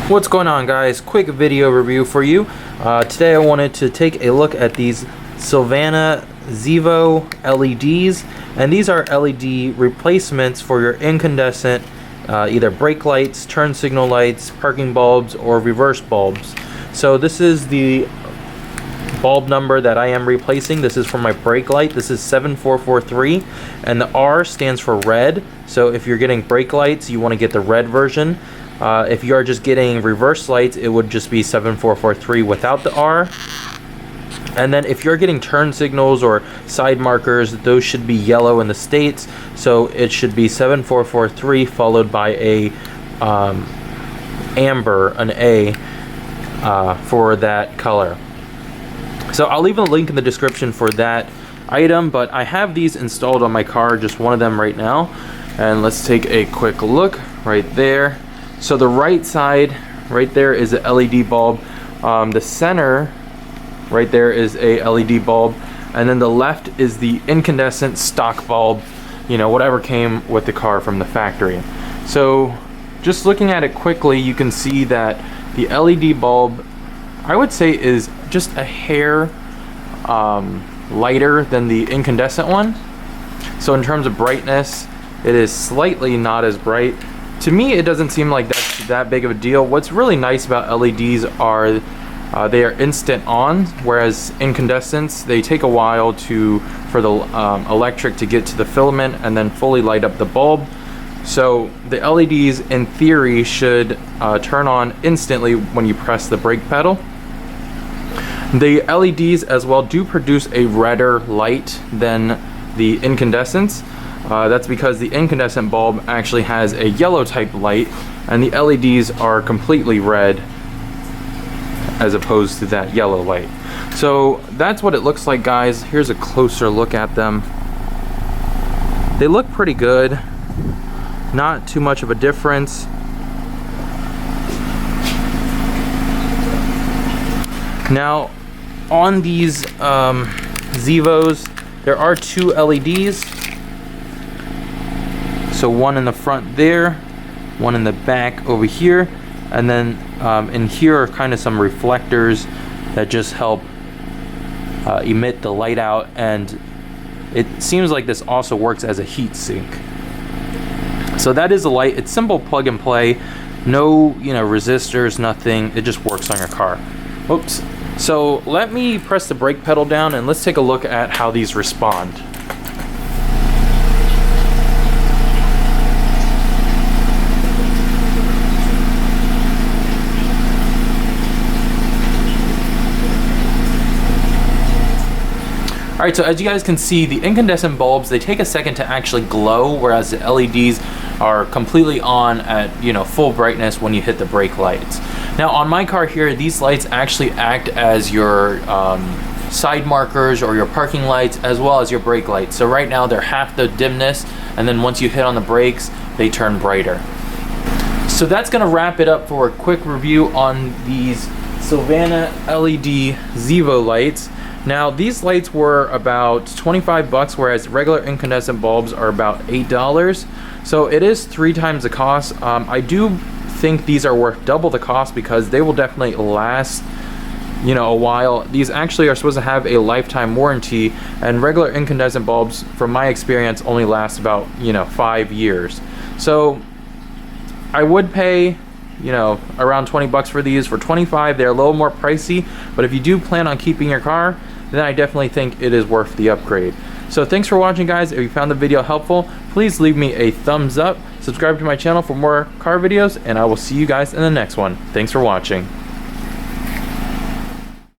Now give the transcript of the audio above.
What's going on, guys? Quick video review for you. Today I wanted to take a look at these Sylvana Zevo LEDs, and these are LED replacements for your incandescent either brake lights, turn signal lights, parking bulbs, or reverse bulbs. So this is the bulb number that I am replacing. This is for my brake light. This is 7443, and the R stands for red. So if you're getting brake lights, you want to get the red version. If you are just getting reverse lights, it would just be 7443 without the R. And then if you're getting turn signals or side markers, those should be yellow in the States. So it should be 7443 followed by a amber, an A, for that color. So I'll leave a link in the description for that item, but I have these installed on my car, just one of them right now. And let's take a quick look right there. So the right side right there is a LED bulb. The center right there is a LED bulb, and then the left is the incandescent stock bulb, you know, whatever came with the car from the factory. So just looking at it quickly, you can see that the LED bulb, I would say, is just a hair lighter than the incandescent one. So in terms of brightness, it is slightly not as bright. To me, it doesn't seem like that's that big of a deal. What's really nice about LEDs are they are instant on, whereas incandescents, they take a while for the electric to get to the filament and then fully light up the bulb. So the LEDs, in theory, should turn on instantly when you press the brake pedal. The LEDs as well do produce a redder light than the incandescents. That's because the incandescent bulb actually has a yellow type light, and the LEDs are completely red as opposed to that yellow light. So that's what it looks like, guys. Here's a closer look at them. They look pretty good. Not too much of a difference. Now, on these Zevos, there are two LEDs. So one in the front there, one in the back over here, and then in here are kind of some reflectors that just help emit the light out, and it seems like this also works as a heat sink. So that is a light. It's simple plug and play, no resistors, nothing. It just works on your car. Oops. So let me press the brake pedal down and let's take a look at how these respond. Alright, so as you guys can see, the incandescent bulbs, they take a second to actually glow, whereas the LEDs are completely on at full brightness when you hit the brake lights. Now on my car here, these lights actually act as your side markers or your parking lights, as well as your brake lights. So right now they're half the dimness, and then once you hit on the brakes, they turn brighter. So that's gonna wrap it up for a quick review on these Sylvana LED Zevo lights. Now these lights were about 25 bucks, whereas regular incandescent bulbs are about $8. So it is 3 times the cost. I do think these are worth double the cost because they will definitely last a while. These actually are supposed to have a lifetime warranty, and regular incandescent bulbs, from my experience, only last about 5 years. So I would pay around 20 bucks for these. For 25, they're a little more pricey, but if you do plan on keeping your car, then I definitely think it is worth the upgrade. So thanks for watching, guys. If you found the video helpful, please leave me a thumbs up, subscribe to my channel for more car videos, and I will see you guys in the next one. Thanks for watching.